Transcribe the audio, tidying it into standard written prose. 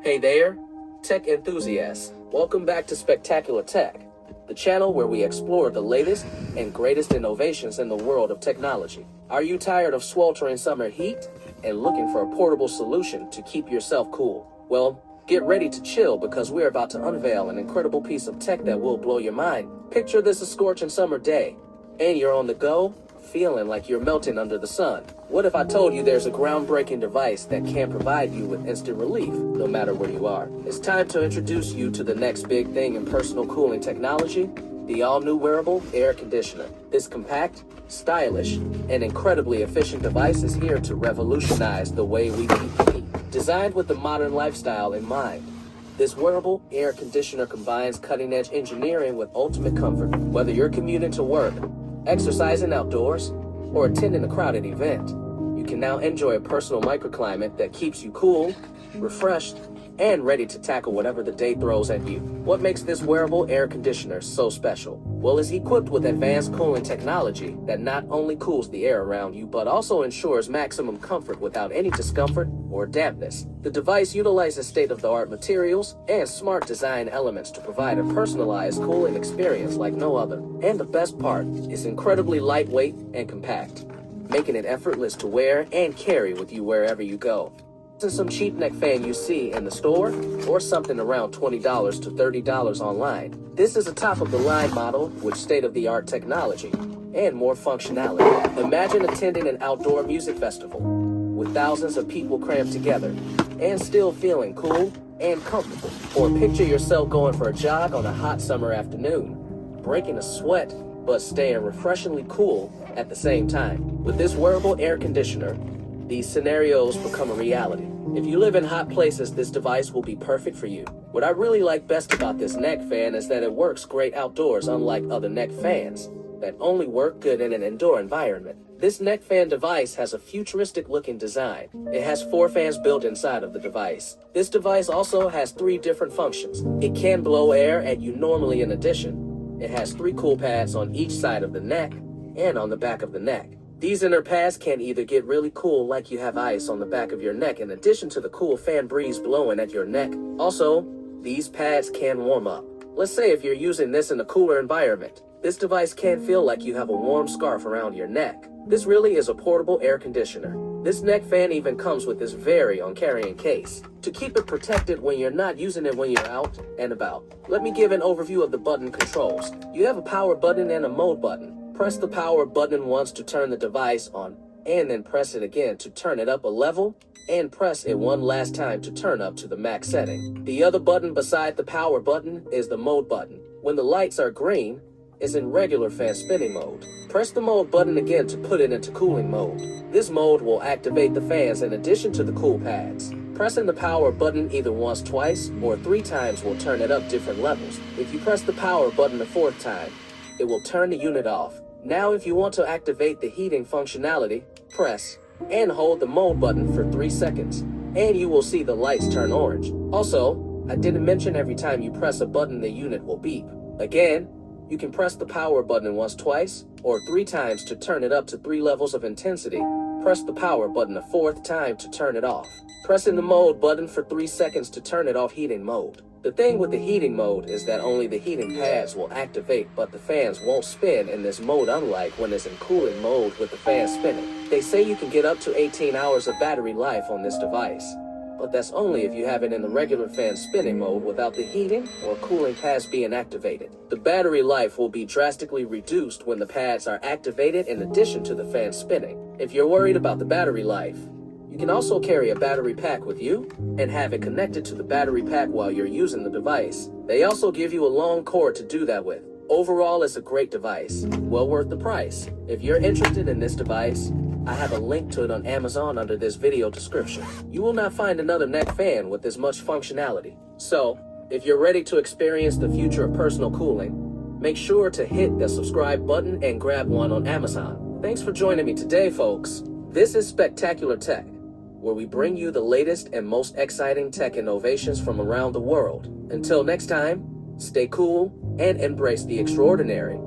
Hey there, tech enthusiasts. Welcome back to Spectacular Tech, the channel where we explore the latest and greatest innovations in the world of technology. Are you tired of sweltering summer heat and looking for a portable solution to keep yourself cool? Well, get ready to chill because we're about to unveil an incredible piece of tech that will blow your mind. Picture this a scorching summer day, and you're on the go, feeling like you're melting under the sun. What if I told you there's a groundbreaking device that can provide you with instant relief, no matter where you are? It's time to introduce you to the next big thing in personal cooling technology, the all-new wearable air conditioner. This compact, stylish, and incredibly efficient device is here to revolutionize the way we keep heat. Designed with the modern lifestyle in mind, this wearable air conditioner combines cutting-edge engineering with ultimate comfort. Whether you're commuting to work, exercising outdoors, or attending a crowded event, you can now enjoy a personal microclimate that keeps you cool, refreshed, and ready to tackle whatever the day throws at you. What makes this wearable air conditioner so special? Well, it's equipped with advanced cooling technology that not only cools the air around you, but also ensures maximum comfort without any discomfort or dampness. The device utilizes state-of-the-art materials and smart design elements to provide a personalized cooling experience like no other. And the best part, it's incredibly lightweight and compact, making it effortless to wear and carry with you wherever you go. This is some cheap neck fan you see in the store, or something around $20 to $30 online. This is a top-of-the-line model with state-of-the-art technology and more functionality. Imagine attending an outdoor music festival with thousands of people crammed together and still feeling cool and comfortable. Or picture yourself going for a jog on a hot summer afternoon, breaking a sweat but staying refreshingly cool at the same time. With this wearable air conditioner, these scenarios become a reality. If you live in hot places, this device will be perfect for you. What I really like best about this neck fan is that it works great outdoors, unlike other neck fans that only work good in an indoor environment. This neck fan device has a futuristic looking design. It has 4 fans built inside of the device. This device also has 3 different functions. It can blow air at you normally. In addition, it has 3 cool pads on each side of the neck and on the back of the neck. These inner pads can either get really cool like you have ice on the back of your neck in addition to the cool fan breeze blowing at your neck. Also, these pads can warm up. Let's say if you're using this in a cooler environment, this device can feel like you have a warm scarf around your neck. This really is a portable air conditioner. This neck fan even comes with this very carrying case to keep it protected when you're not using it when you're out and about. Let me give an overview of the button controls. You have a power button and a mode button. Press the power button once to turn the device on, and then press it again to turn it up a level, and press it one last time to turn up to the max setting. The other button beside the power button is the mode button. When the lights are green, it's in regular fan spinning mode. Press the mode button again to put it into cooling mode. This mode will activate the fans in addition to the cool pads. Pressing the power button either once, twice, or 3 times will turn it up different levels. If you press the power button a 4th time, it will turn the unit off. Now if you want to activate the heating functionality, press and hold the mode button for 3 seconds, and you will see the lights turn orange. Also, I didn't mention every time you press a button the unit will beep. Again, you can press the power button once, twice, or 3 times to turn it up to 3 levels of intensity. Press the power button a 4th time to turn it off. Pressing the mode button for 3 seconds to turn it off heating mode. The thing with the heating mode is that only the heating pads will activate, but the fans won't spin in this mode, unlike when it's in cooling mode with the fans spinning. They say you can get up to 18 hours of battery life on this device, but that's only if you have it in the regular fan spinning mode without the heating or cooling pads being activated. The battery life will be drastically reduced when the pads are activated in addition to the fan spinning. If you're worried about the battery life, you can also carry a battery pack with you and have it connected to the battery pack while you're using the device. They also give you a long cord to do that with. Overall, it's a great device, well worth the price. If you're interested in this device, I have a link to it on Amazon under this video description. You will not find another neck fan with this much functionality. So, if you're ready to experience the future of personal cooling, make sure to hit the subscribe button and grab one on Amazon. Thanks for joining me today, folks. This is Spectacular Tech, where we bring you the latest and most exciting tech innovations from around the world. Until next time, stay cool and embrace the extraordinary.